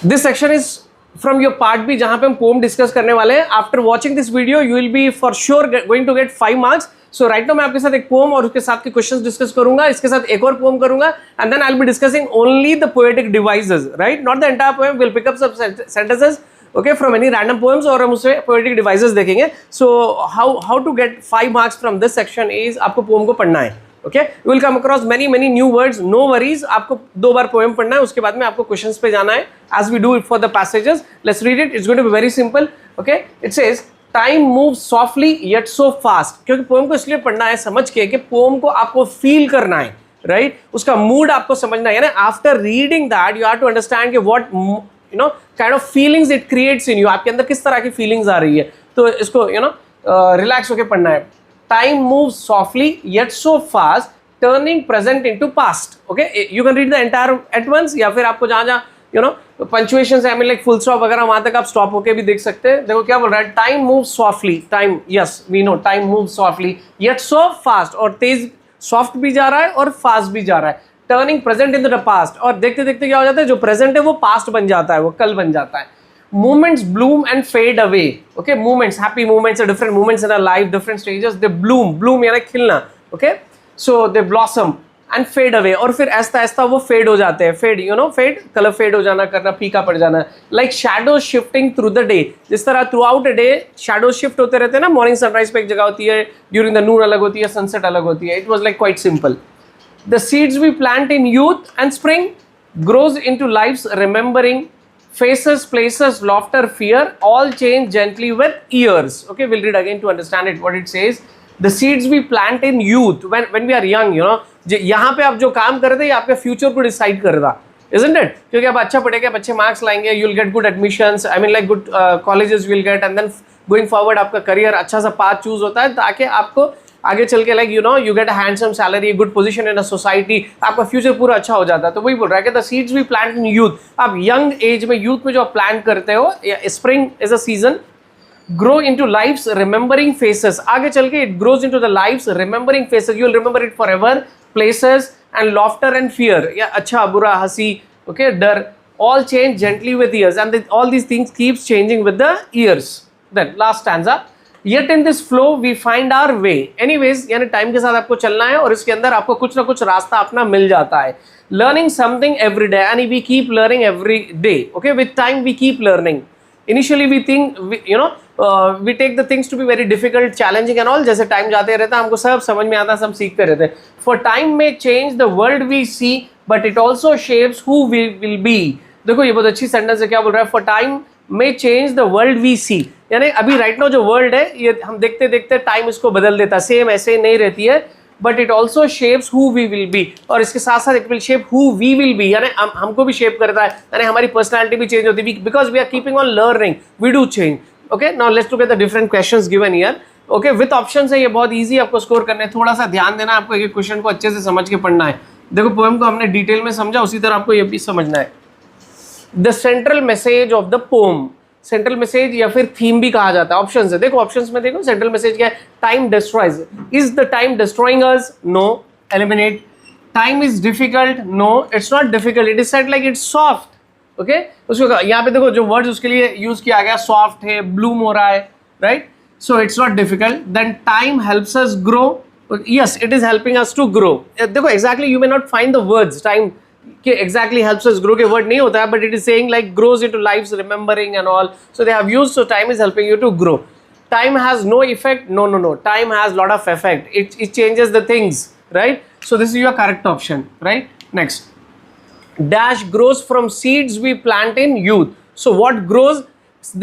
This section is from your part B, जहां पे हम पोम डिस्कस करने वाले हैं. After watching this video you will be for sure going to get 5 marks. So right now मैं आपके साथ एक पोम और उसके साथ के क्वेश्चंस डिस्कस करूंगा, इसके साथ एक और पोम करूंगा, and then I will be discussing only the poetic devices, right, not the entire poem. Will pick up some sentences okay from any random poems और हम उससे poetic devices देखेंगे. So how to get 5 marks from this section is आपको poem को पढ़ना है. Okay, you will come across many new words. No worries, आपको 2 बार poem पढ़ना है, उसके बाद में आपको questions पे जाना है as we do it for the passages. Let's read it. It's going to be very simple. Okay, it says time moves softly yet so fast. क्योंकि poem को इसलिए पढ़ना है समझ के कि poem को आपको feel करना है, right? उसका mood आपको समझना है. यानी after reading that you have to understand कि what kind of feelings it creates in you. आपके अंदर किस तरह की feelings आ रही है, तो इसको relax होके पढ़ना है. Time moves softly yet so fast, turning present into past. Okay, you can read the entire at once, या फिर आपको जहाँ punctuations है, I mean like full stop वगैरह, वहां तक आप stop होके भी देख सकते हैं. देखो क्या बोल रहा है, time moves softly. Time, yes we know, time moves softly yet so fast, और तेज soft भी जा रहा है और fast भी जा रहा है. Turning present in the past, और देखते देखते क्या हो जाता है, जो प्रेजेंट है वो पास्ट बन जाता है, वो कल बन जाता है. Movements bloom and fade away. Okay, movements, happy movements, different movements in our life, different stages, they bloom यानी खिलना. Okay, so they blossom and fade away, और फिर ऐसा ऐसा वो फेड हो जाते हैं. फेड, फेड, कलर फेड हो जाना, करना, फीका पड़ जाना. Like shadow shifting through the day, जिस तरह through out a day shadow shift होते रहते हैं ना. मॉर्निंग सनराइज पे एक जगह होती है, ड्यूरिंग द नून अलग होती है, सनसेट अलग होती है. It was like quite simple. The seeds we plant in youth and spring grows into life's remembering, faces, places, laughter, fear, all change gently with years. Okay, we'll read again to understand it. What it says, the seeds we plant in youth, when we are young, यहाँ पे आप जो काम कर रहे थे ये आपके फ्यूचर को डिसाइड कर रहा, isn't it? क्योंकि आप अच्छा पढ़ेंगे, अच्छे मार्क्स लाएंगे, you'll get good admissions, I mean like good colleges will get, and then going forward आपका करियर अच्छा सा पाथ चूज होता है ताकि आपको आगे चल के like you get a handsome salary, good position in a society, आपका फ्यूचर पूरा अच्छा हो जाता है. तो वही बोल रहा है कि the seeds we plant in youth. आप यंग एज में, यूथ में जो आप प्लांट करते हो, spring is a season, grow into life's remembering faces. आगे चल के it grows into the life's remembering faces. You will remember it forever. Places and laughter and fear, या अच्छा बुरा, हंसी, ओके, डर, all change gently with years, and all these things keeps changing with the years. Then last stanza, yet in this flow we find our way. Anyways, यानी time के साथ आपको चलना है और इसके अंदर आपको कुछ ना कुछ रास्ता अपना मिल जाता है. Learning something every day, and we keep learning every day. Okay, with time we keep learning. Initially we think, we take the things to be very difficult, challenging and all. जैसे टाइम जाते रहता है हमको सब समझ में आता है, सब सीखते रहते हैं. For time may change the world we see, but it also shapes who we will be. देखो ये बहुत अच्छी सेंटेंस है. क्या बोल रहा है, For time may change the world we see, यानी अभी राइट नाउ जो वर्ल्ड है ये हम देखते देखते टाइम इसको बदल देता है, सेम ऐसे नहीं रहती है. But it also shapes who we will be, और इसके साथ साथ it will shape who we will be, यानी हमको भी शेप करता है, यानी हमारी पर्सनैलिटी भी चेंज होती है, because we are keeping on learning, we do change. Okay, now let's look at the different questions given here. Okay, with options है, ये बहुत ईजी आपको स्कोर करने हैं. थोड़ा सा ध्यान देना, आपको एक क्वेश्चन को अच्छे से समझ के पढ़ना है. देखो पोएम को हमने डिटेल में समझा, उसी तरह आपको ये भी समझना है. The central message of the pome, central message या फिर थीम भी कहा जाता है. ऑप्शंस है, देखो ऑप्शंस में देखो. सेंट्रल मैसेज क्या है, time destroys. Is the time destroying us? No, eliminate. Time is difficult? No, it's not difficult, it is said like it's soft. Okay, उसको यहाँ पे देखो जो वर्ड्स उसके लिए यूज किया गया, सॉफ्ट है, ब्लूम हो रहा है, right. So it's not difficult. Then time helps us grow. Yes, it is helping us to grow. देखो exactly you may not find the words time कि exactly helps us grow के word नहीं होता है, but it is saying like grows into lives remembering and all, so they have used, so time is helping you to grow. Time has no effect? No, time has lot of effect. It changes the things, right? So this is your correct option, right? Next, dash grows from seeds we plant in youth. So what grows?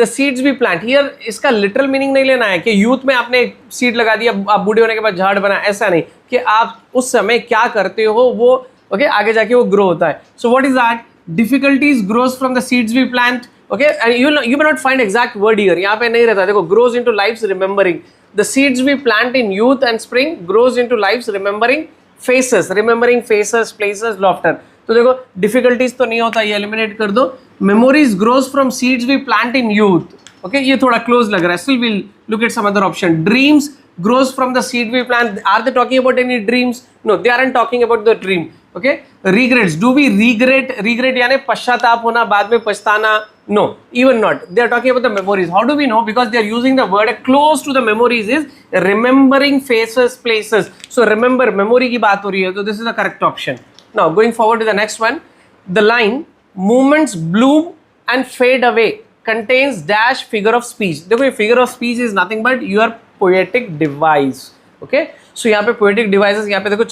The seeds we plant. Here इसका literal meaning नहीं लेना है कि youth में आपने seed लगा दिया, आप बूढ़े होने के बाद झाड़ बना, ऐसा नहीं, कि आप उस समय क्या करते हो वो ओके आगे जाके वो ग्रो होता है. So what is that? Difficulties grows from the seeds we plant. Okay, and you may not find exact word here, यहाँ पे नहीं रहता. देखो, grows into life's remembering. The seeds we plant in youth and spring grows into life's remembering faces, remembering faces, places, laughter. तो देखो difficulties तो नहीं होता, ये एलिमिनेट कर दो. Memories grows from seeds we plant in youth. Okay, ये थोड़ा क्लोज लग रहा है. Still will look at some other option. Dreams grows from the seed we plant. Are they talking about any dreams? No, they aren't talking about the dream. Okay, regrets, do we regret यानी पश्चाताप होना, बाद में पछताना, no, even not, they are talking about the memories. How do we know? Because they are using the word close to the memories is remembering faces, places. So remember, memory की बात हो रही है, तो this is the correct option. Now going forward to the next one, the line moments bloom and fade away contains dash figure of speech. देखो ये figure of speech is nothing but your poetic device. Okay, so यहाँ पे poetic devices, यहाँ पे देखो,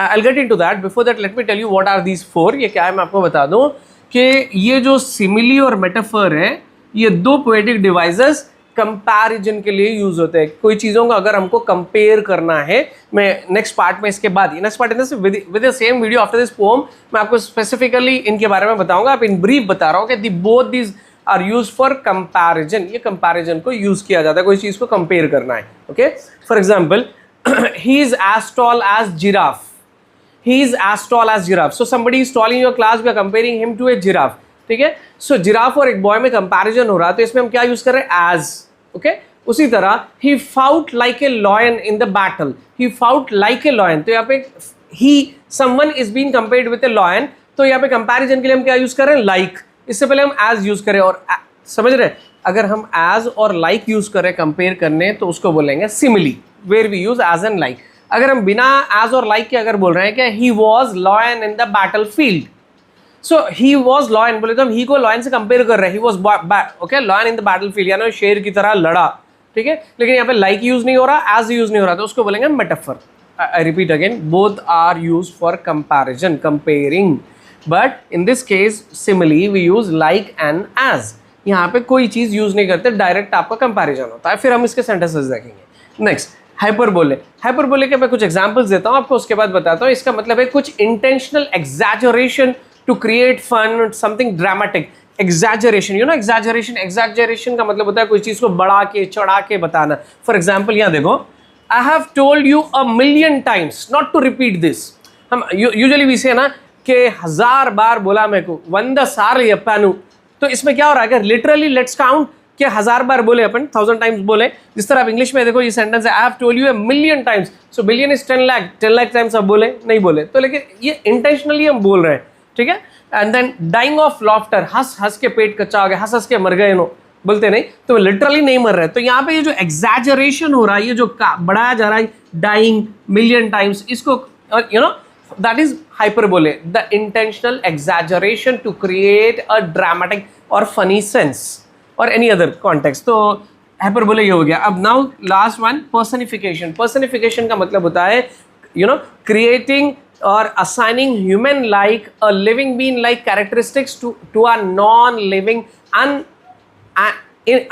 I'll get into that. Before that let me tell you what are these four. ये क्या है मैं आपको बता दूँ कि ये जो simile और metaphor है, ये दो poetic devices कंपैरिजन के लिए यूज होते हैं. कोई चीज़ों को अगर हमको कंपेयर करना है, मैं नेक्स्ट पार्ट में इसके बाद next part with the same video after this pome मैं आपको स्पेसिफिकली इनके बारे में बताऊंगा. आप इन ब्रीफ बता रहा हूँ कि both these are use for comparison. ये कंपैरिजन को यूज किया जाता है, कोई चीज़ को कंपेयर करना है. Okay, for example, he is as tall as giraffe. He is as tall as giraffe. So somebody is tall in your class, we are comparing him to a giraffe. ठीक है, सो जिराफ और एक boy में comparison हो रहा है, तो इसमें हम क्या यूज कर रहे हैं? एज. ओके, उसी तरह he fought like a lion in the battle. He fought like a lion. तो यहाँ पे he someone is being compared with a lion. तो यहाँ पे कंपैरिजन के लिए हम क्या यूज कर रहे हैं? like. इससे पहले हम as यूज करें और समझ रहे हैं, अगर हम as और like यूज करें कंपेयर करने तो उसको बोलेंगे simile, where we use as and like. अगर हम बिना as और like के अगर बोल रहे हैं कि he was lion in the battlefield, so he was lion बोले तो हम he को lion से कंपेयर कर रहे हैं. he was okay lion in the battlefield, यानी शेर की तरह लड़ा. ठीक है, लेकिन यहाँ पे like यूज नहीं हो रहा, as यूज नहीं हो रहा, तो उसको बोलेंगे metaphor. I repeat again, both are used for comparison, comparing, but in this case simile we use like and as. यहाँ पे कोई चीज यूज नहीं करते, डायरेक्ट आपका कंपैरिजन होता है. फिर हम इसके सेंटेंसेस देखेंगे. Next, hyperbole. हाइपरबोले के मैं कुछ एग्जांपल्स देता हूँ आपको, उसके बाद बताता हूँ. इसका मतलब है कुछ intentional exaggeration to create fun, something dramatic. Exaggeration, you know exaggeration. Exaggeration का मतलब होता है कोई चीज को बढ़ा के चढ़ा के बताना. फॉर एग्जाम्पल यहाँ देखो, I have told you a million times not to repeat this. हम यूजुअली भी से ना कि 1000 बार बोला मेरे को, 100 साल यप्पानु. तो इसमें क्या हो रहा है? लिटरली लेट्स काउंट कि 1000 बार बोले अपन, 1000 टाइम्स बोले. जिस तरह आप इंग्लिश में देखो ये सेंटेंस है, आई have told you a million times. So billion is 10 lakh, 10 lakh times आप बोले नहीं बोले, तो लेकिन ये इंटेंशनली हम बोल रहे हैं. ठीक है, and then dying of laughter, हंस हंस के पेट कच्चा हो गया, हंस हंस के मर गए. नो बोलते नहीं, तो लिटरली नहीं मर रहे. तो यहाँ पे ये जो एग्जैजरेशन हो रहा है, ये जो बढ़ाया जा रहा है, डाइंग मिलियन टाइम्स, इसको you know that is hyperbole, the intentional exaggeration to create a dramatic और फनी सेंस और एनी अदर कॉन्टेक्स्ट. तो हाइपरबोले ये हो गया. अब now last one, personification. Personification का मतलब होता है you know creating or assigning human like a living being like characteristics to a non-living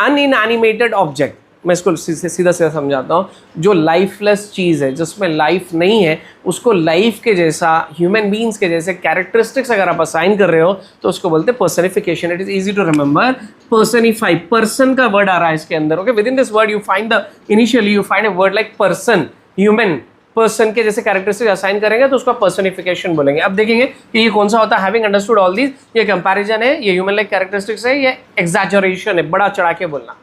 uninanimated object. मैं इसको सीधा समझाता हूँ. जो लाइफलेस चीज़ है, जिसमें लाइफ नहीं है, उसको लाइफ के जैसा, ह्यूमन बींग्स के जैसे कैरेक्टरिस्टिक्स अगर आप असाइन कर रहे हो तो उसको बोलते हैं personification. It is easy to remember. Personify, person का वर्ड आ रहा है इसके अंदर. Okay, within this word you find the initially you find a word like person, human. Person के जैसे कैरेक्टरिस्टिक असाइन करेंगे तो उसका पर्सनिफिकेशन बोलेंगे. अब देखेंगे कि ये कौन सा होता है. हैविंग अंडरस्टूड ऑल दीज, ये कंपैरिजन है, ये ह्यूमन लाइक कैरेक्टरिस्टिक्स है, ये एग्जैजरेशन है, बड़ा चढ़ा के बोलना.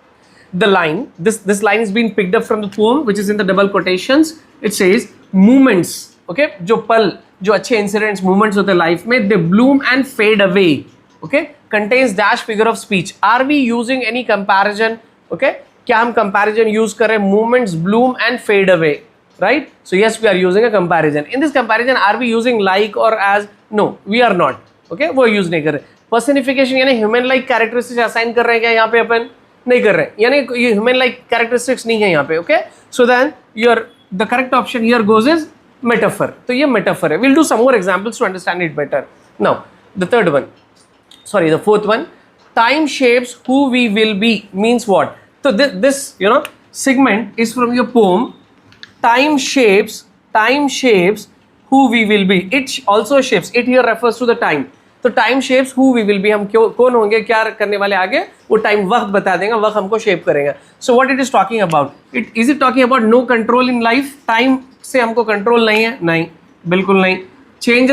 The line, this line is been picked up from the poem which is in the double quotations. It says moments. Okay, जो पल, जो अच्छे इंसिडेंट्स, मोमेंट्स होते हैं लाइफ में, they bloom and fade away. Okay, contains dash figure of speech. Are we using any comparison? Okay, क्या हम comparison use करें? Moments bloom and fade away. Right? So yes, we are using a comparison. In this comparison, are we using like or as? No, we are not. Okay, वो use नहीं कर रहे. Personification यानी human like characteristics assign कर रहे हैं क्या यहाँ पे अपन? नहीं कर रहे हैं. यानी ये human like characteristics नहीं है यहाँ पे. Okay, so then the correct option here goes is metaphor. तो ये metaphor है. We'll do some more examples to understand it better. Now, the fourth one. Time shapes who we will be means what? So this segment is from your poem. Time shapes who we will be. It also shapes. It here refers to the time. तो time shapes who we will be. हम कौन होंगे, क्या करने वाले आगे, वो time वक्त बता देगा, वक्त हमको शेप करेगा. So what it is talking about? Is it talking about no control in life? Time से हमको कंट्रोल नहीं है? नहीं, बिल्कुल नहीं. Change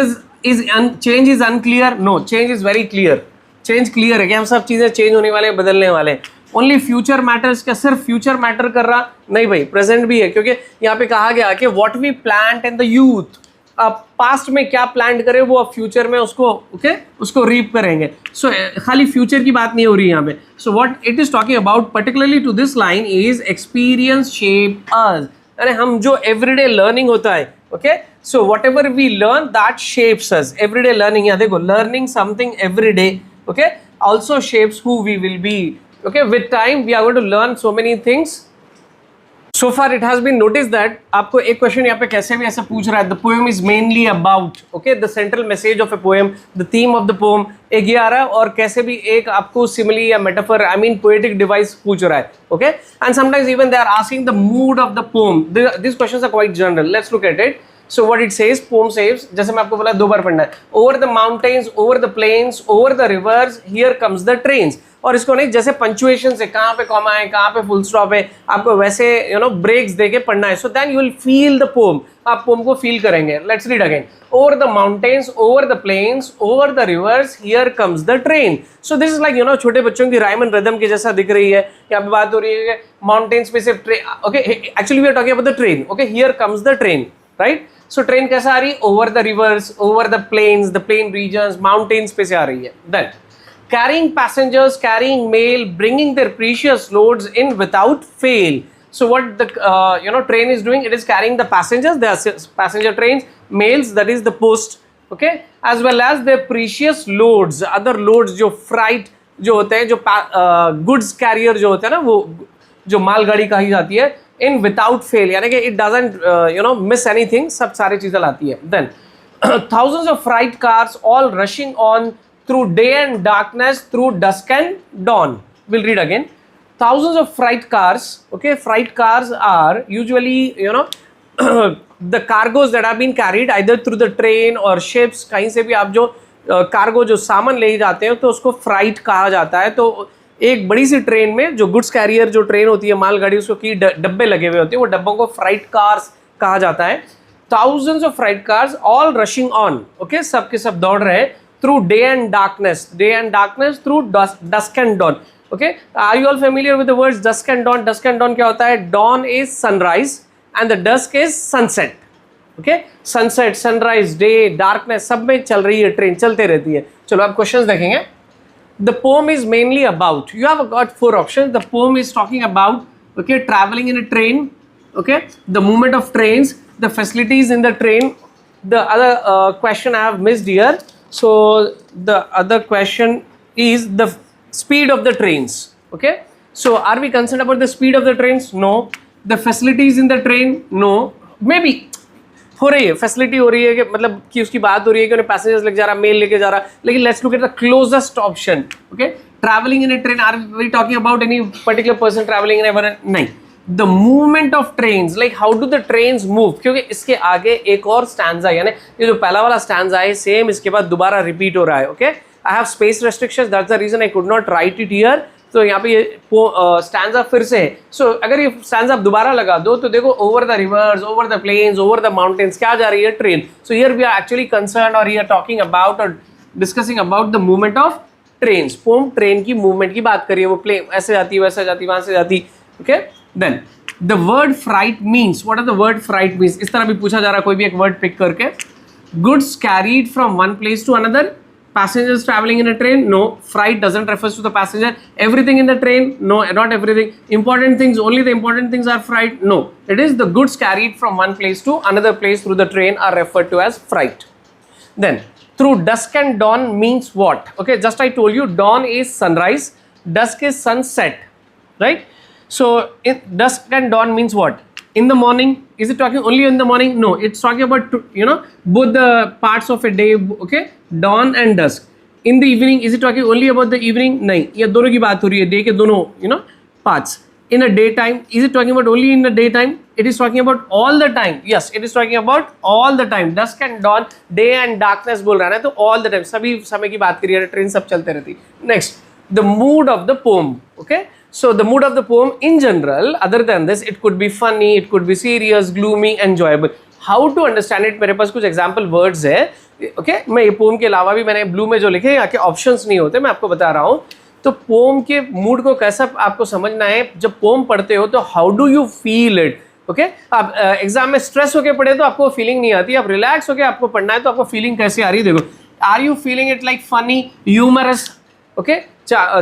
is unclear? No, change is very clear. Change clear है कि हम सब चीज़ें चेंज होने वाले, बदलने वाले. ओनली फ्यूचर मैटर्स, क्या सिर्फ फ्यूचर मैटर कर रहा? नहीं भाई, प्रेजेंट भी है, क्योंकि यहाँ पे कहा गया कि what we plant in the youth, आप पास्ट में क्या प्लान करें वो आप फ्यूचर में उसको उसको रीप करेंगे. सो खाली फ्यूचर की बात नहीं हो रही यहाँ पे. So what it is talking about particularly to this line is experience shape us. अरे हम जो एवरीडे लर्निंग होता है, okay, so whatever we learn that shapes us. Everyday learning, यहाँ देखो, learning something everyday, okay, also shapes who we will be. Okay, with time we are going to learn so many things. So far it has been noticed that आपको एक question यहाँ पे कैसे भी ऐसा पूछ रहा है, the poem is mainly about, okay, the central message of a poem, the theme of the poem, एक ये आ रहा है, और कैसे भी एक आपको simile या metaphor, I mean poetic device पूछ रहा है, okay, and sometimes even they are asking the mood of the poem. These questions are quite general. Let's look at it. So what it says, poem says, जैसे मैं आपको बोला 2 बार पढ़ना है, over the mountains, over the plains, over the rivers, here comes the trains. और इसको नहीं जैसे पंचुएशन से कहाँ पे कॉमा है, कहाँ पे फुल स्टॉप है, आपको वैसे ब्रेक्स देके पढ़ना है. So then you will feel the poem. आप पोम को फील करेंगे. Let's read again. Over the mountains, over the plains, over the rivers, here comes the train. So this is like छोटे बच्चों की राइम एंड रिदम के जैसा दिख रही है. यहाँ पे बात हो रही है माउंटेन्स पे सिर्फ train. Okay, actually we are talking about the train. Okay, here comes the train, right. So train कैसा आ रही है? Over the rivers, over the plains, the plain regions, mountains पे से आ रही है. Then carrying passengers, carrying mail, bringing their precious loads in without fail. So what the train is doing? It is carrying the passengers. There are passenger trains, mails, that is the post, okay, as well as their precious loads, other loads जो freight जो होते हैं, जो goods carrier जो होते हैं ना, वो जो मालगाड़ी कही जाती है, in without fail, यानी कि it doesn't miss anything, सब सारी चीजें लाती है. Then thousands of freight cars all rushing on through day and darkness, through dusk and dawn. We'll read again. Thousands of freight cars, okay, freight cars are usually the cargoes that have been carried either through the train or ships. कहीं से भी आप जो cargo जो सामान ले जाते हो तो उसको फ्राइट कहा जाता है. तो एक बड़ी सी ट्रेन में जो गुड्स कैरियर जो ट्रेन होती है, मालगाड़ी, उसको की डब्बे लगे हुए होते हैं, वो डब्बों को फ्राइट कार्स कहा जाता है. Thousands of freight cars all rushing on, okay, सब के सब दौड़ रहे हैं through day and darkness, through dusk and dawn. Okay, are you all familiar with the words dusk and dawn? Dusk and dawn क्या होता है? Dawn is sunrise and the dusk is sunset. Okay, sunset, sunrise, day, darkness, सब में चल रही है train, चलते रहती है. चलो अब क्वेश्चंस देखेंगे. The poem is mainly about, you have got 4 options. The poem is talking about, okay, traveling in a train, okay, the movement of trains, the facilities in the train. The other question I have missed here. So the other question is the speed of the trains. Okay, so are we concerned about the speed of the trains? No. The facilities in the train? No. Maybe हो रही है, facility हो रही है कि मतलब कि उसकी बात हो रही है कि उन्हें पैसेंजर्स लेके जा रहा, मेल लेके जा रहा, लेकिन let's look at the closest option. Okay, travelling in a train, are we talking about any particular person travelling in ever? नहीं. The movement of trains, like how do the trains move, क्योंकि इसके आगे एक और stanza, यानी ये जो पहला वाला स्टैंजा है सेम इसके बाद दोबारा रिपीट हो रहा है. Okay, I have space restrictions, that's the reason I could not write it here. तो यहाँ पे ये स्टैंजा फिर से है. सो अगर ये स्टैंजा आप दोबारा लगा दो तो देखो, over the rivers, over the plains, over the mountains, क्या जा रही है? Train. So here we are actually concern और हियर टॉकिंग अबाउट और discussing about the movement of trains. Poem train की मूवमेंट की बात करिए, वो प्लेन ऐसे जाती है, वैसे जाती, वहां से जाती. Okay, then the word freight means, what are the word freight means? इस तरह भी पूछा जा रहा है, कोई भी एक वर्ड पिक करके. goods carried from one place to another, passengers traveling in a train? No. Freight doesn't refers to the passenger. Everything in the train? No, not everything. Important things, only the important things are freight? No, it is the goods carried from one place to another place through the train are referred to as freight. Then through dusk and dawn means what? Okay, just I told you, dawn is sunrise, dusk is sunset, right? So in dusk and dawn means what? In the morning, is it talking only in the morning? No, it's talking about both the parts of a day. Okay, dawn and dusk. In the evening, is it talking only about the evening? नहीं, ये दोनों की बात हो रही है, day के दोनों parts. In a daytime, is it talking about only in the daytime? It is talking about all the time. Yes, it is talking about all the time. Dusk and dawn, day and darkness बोल रहा है ना, तो all the time, सभी समय की बात करिए, ट्रेन सब चलते रहती. Next, the mood of the poem. Okay. So the mood of the poem in general, other than this, it could be funny, it could be serious, gloomy, enjoyable. How to understand it? मेरे पास कुछ example words है. Okay, मैं ये poem के अलावा भी मैंने blue में जो लिखे हैं, यहाँ के options नहीं होते, मैं आपको बता रहा हूँ. तो poem के mood को कैसा आपको समझना है, जब poem पढ़ते हो तो how do you feel it? Okay अब एग्जाम में स्ट्रेस होके पढ़े तो आपको फीलिंग नहीं आती, अब रिलैक्स होके आपको पढ़ना है तो आपको फीलिंग कैसे आ रही है देखो. Are you feeling it like funny, humorous? Okay,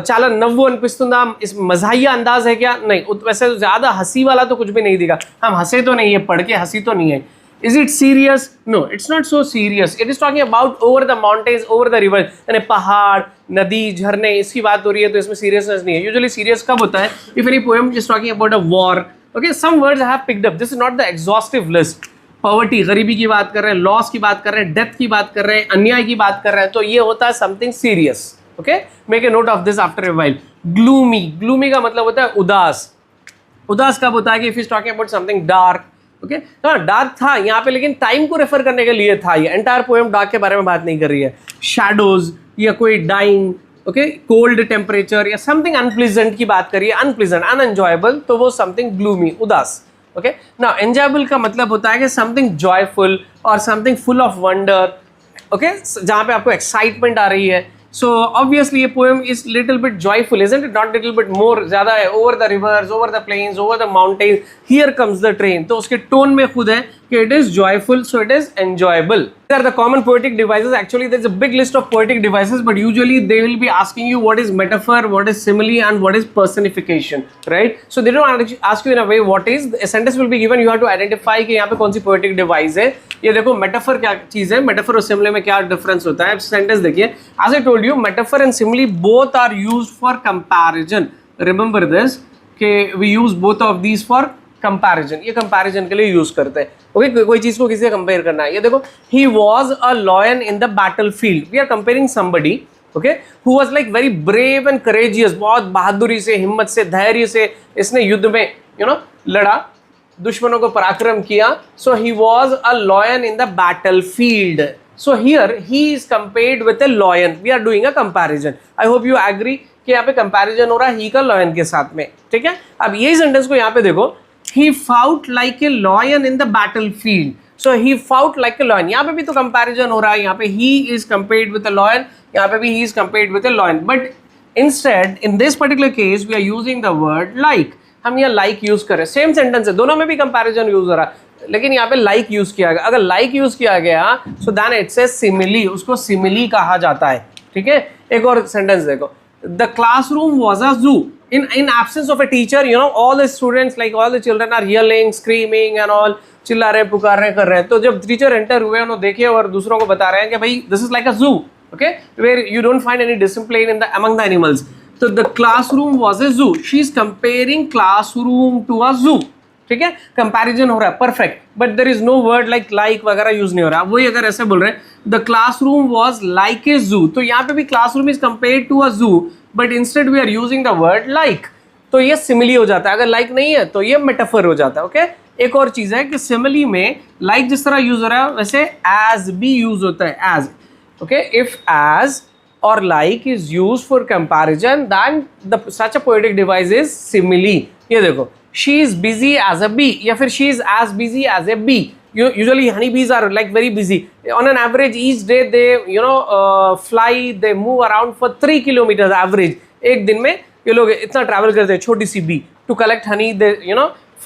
చాలా నవ్వు అనిపిస్తుందా, इस मजाहिया अंदाज है क्या? नहीं, वैसे ज्यादा हंसी वाला तो कुछ भी नहीं दिखा, हम हंसे तो नहीं है, पढ़ के हंसी तो नहीं है. Is it serious? No, it's not so serious. It is talking about over the mountains, over the rivers. यानी पहाड़, नदी, झरने, इसकी बात हो रही है तो इसमें सीरियसनेस नहीं है. यूजुअली सीरियस कब होता है? If any poem is talking about a war. Okay, some words I have picked up. This is not the exhaustive list. Poverty, गरीबी की बात कर रहे हैं, लॉस की बात कर रहे हैं, डेथ की बात कर रहे हैं, अन्याय की बात कर रहे हैं, तो ये होता है something serious. Okay, make a note of this after a while. Gloomy, gloomy का मतलब होता है उदास. उदास कब होता है? कि if is talking about something dark. Okay, हाँ डार्क था यहाँ पे, लेकिन टाइम को रेफर करने के लिए था. ये एंटायर पोएम डार्क के बारे में बात नहीं कर रही है. शैडोज या कोई डाइंग, ओके, कोल्ड टेम्परेचर या समथिंग अनप्लीजेंट की बात करिए, अनप्लीजेंट, अनएंजॉयबल, तो वो समथिंग ग्लूमी, उदास. ओके, नाउ एंजॉयबल का मतलब होता है कि समथिंग जॉयफुल और something full of wonder. Okay, जहाँ पे आपको एक्साइटमेंट आ रही है. So obviously ये poem is little bit joyful, isn't it? Not little bit, more, ज़्यादा है. Over the rivers, over the plains, over the mountains, here comes the train. तो उसके tone में खुद है कि it is joyful, so it is enjoyable. These are the common poetic devices. Actually, there's a big list of poetic devices, but usually they will be asking you what is metaphor, what is simile, and what is personification, right? So they don't ask you in a way what is. A sentence will be given. You have to identify कि यहाँ पे कौन सी poetic device है. ये देखो metaphor क्या चीज़ है, metaphor और simile में क्या difference होता है. Sentence देखिए. As I told you, metaphor and simile both are used for comparison. Remember this कि we use both of these for comparison. ये कंपैरिजन के लिए यूज करते हैं. ओके, कोई चीज को किसी से कंपेयर करना है. ये देखो, he was a lion in the battle field. We are comparing somebody, okay, who was like very brave and courageous. बहुत बहादुरी से, हिम्मत से, धैर्य से इसने युद्ध में लड़ा, दुश्मनों को पराक्रम किया. So he was a lion in the battle field. So here he is compared with a lion. We are doing a comparison. I hope you agree कि यहाँ पे कंपैरिजन हो रहा है ही का लॉयन के साथ में. ठीक है, अब यही सेंटेंस को यहाँ पे देखो. He fought like a lion in the battlefield. So he fought like a lion. यहाँ पे भी तो comparison हो रहा है. यहाँ पे he is compared with a lion. यहाँ पे भी he is compared with a lion. But instead, in this particular case, we are using the word like. हम यहाँ like use कर रहे हैं. Same sentence है. दोनों में भी comparison use हो रहा है. लेकिन यहाँ पे like use किया गया. अगर like use किया गया, so then it says simile. उसको simile कहा जाता है. ठीक है. एक और sentence देखो. The classroom was a zoo. In absence of a teacher, all the students, like all the children are yelling, screaming and all, चिल्ला रहे, पुकार रहे, कर रहे हैं. तो जब टीचर एंटर हुए, उन्होंने देखे और दूसरों को बता रहे हैं कि भाई this is like a zoo, okay, where you don't find any discipline in among the animals. So the classroom was a zoo. She is comparing classroom to a zoo. ठीक है, कंपैरिजन हो रहा है, perfect. But there is no word like वगैरह use नहीं हो रहा. वही अगर ऐसे बोल रहे हैं, the classroom was like a zoo, तो यहाँ पे भी classroom is compared to a zoo, but instead we are using the word like. तो ये सिमिली हो जाता है. अगर लाइक नहीं है तो ये मेटाफर हो जाता है. ओके, एक और चीज है कि सिमिली में लाइक जिस तरह यूज हो रहा है वैसे एज भी यूज होता है. एज, ओके, इफ एज और like is use for comparison, then the such a poetic device is simile. ये देखो, she is busy as a bee, या फिर she is as busy as a bee. Usually honey bees are like very busy. On an average each day they fly, they move around for 3 kilometers average. एक दिन में ये लोग इतना travel करते हैं, छोटी सी bee, to collect honey. They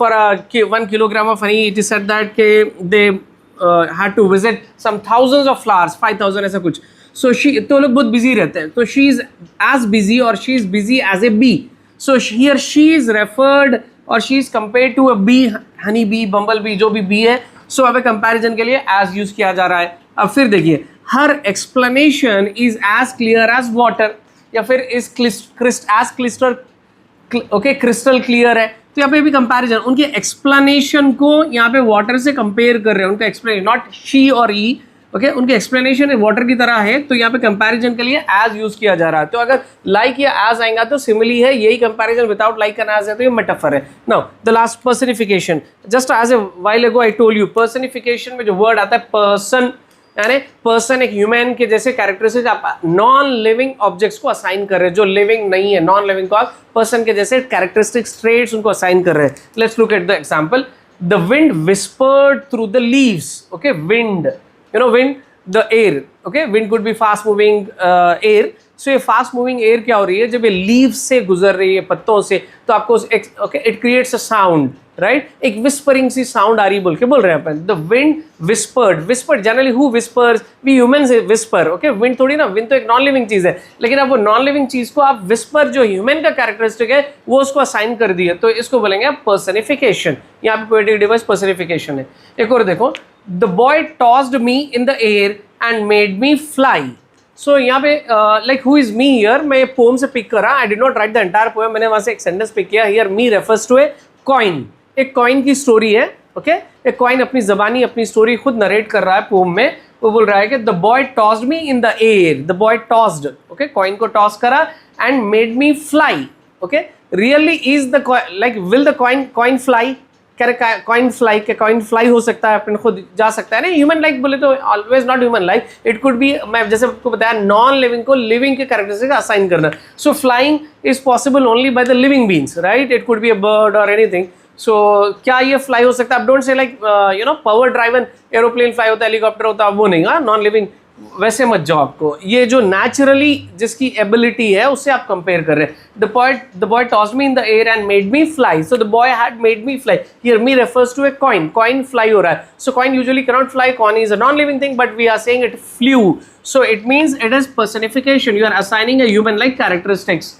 for 1 kilogram of honey it is said that they had to visit some thousands of flowers, 5,000 ऐसा कुछ. So तो लोग बहुत busy रहते हैं. तो she is as busy or she is busy as a bee. So here she is referred और she is compared to a bee, honey bee, bumble bee, जो भी bee है. So अब कंपैरिजन के लिए as यूज किया जा रहा है. अब फिर देखिए, her explanation is as clear as water, या फिर is as crystal clear है. तो यहाँ पे भी कंपैरिजन, उनके एक्सप्लेनेशन को यहाँ पे वाटर से कंपेयर कर रहे हैं. उनका एक्सप्लेनेशन, नॉट शी और ई, ओके, उनके एक्सप्लेनेशन वाटर की तरह है. तो यहाँ पे कंपैरिजन के लिए एज यूज किया जा रहा है. तो अगर लाइक या एज आएगा तो सिमिली है. यही comparison without like and as है तो ये मेटाफर है. Now the last personification. Just as a while ago I told you, personification में जो वर्ड आता है पर्सन, यानी पर्सन एक ह्यूमन के जैसे कैरेक्टरिस्टिक्स आप नॉन लिविंग ऑब्जेक्ट्स को असाइन कर रहे हैं. जो लिविंग नहीं है, नॉन लिविंग को आप पर्सन के जैसे कैरेक्टरिस्टिक्स, ट्रेट्स उनको असाइन कर रहे हैं. Let's look at the example. The wind whispered through the leaves. Okay, wind, wind, the air, okay, wind could be fast moving air. So ये fast moving air क्या हो रही है, जब ये leaves से गुजर रही है, पत्तों से, तो आपको okay, it creates a sound. Right, एक विस्परिंग सी साउंड आ रही बोल के बोल रहे हैं अपन, the wind whispered generally who whispers, we humans whisper, okay, wind थोड़ी ना, विंड तो एक नॉन लिविंग चीज है, लेकिन अब वो नॉन लिविंग चीज को आप विस्पर जो ह्यूमन का कैरेक्टरिस्टिक है वो उसको असाइन कर दिए, तो इसको बोलेंगे आप पर्सनिफिकेशन, यहाँ पे पोएटिक डिवाइस पर्सनिफिकेशन है। एक और देखो, the boy tossed me in the air and made me fly. So यहाँ पे like who is me here, मैं पोम से पिक करा, I did not write the entire poem, मैंने वहां से एक सेंटेंस पिक किया, here me refers to a coin, एक कॉइन की स्टोरी है, ओके, एक कॉइन अपनी जबानी अपनी स्टोरी खुद नरेट कर रहा है पोम में, वो बोल रहा है कि the boy tossed me in the air, the boy tossed, okay, coin को टॉस करा and made me fly, okay, really is the like will the coin fly, coin fly के कॉइन फ्लाई हो सकता है, अपन खुद जा सकता है ना, ह्यूमन लाइक बोले तो always not human like, it could be, मैं जैसे आपको बताया नॉन लिविंग को लिविंग के कैरेक्टरिस्टिक असाइन करना, सो flying is possible only by the living beings, right, it could be a bird और एनीथिंग। सो क्या ये फ्लाई हो सकता है, आप don't say like you know power driven aeroplane fly होता है, हेलीकॉप्टर होता है, वो नहीं, हाँ, नॉन लिविंग वैसे मत जाओ आपको, ये जो नेचुरली जिसकी एबिलिटी है उससे आप कंपेयर कर रहे हैं। The boy tossed me in the air and made me fly, so the boy had made me fly, here me refers to a coin, coin fly हो रहा है, so coin usually can not fly, coin is a non living thing, but we are saying it flew, so it means it is personification, you are assigning a human like characteristics।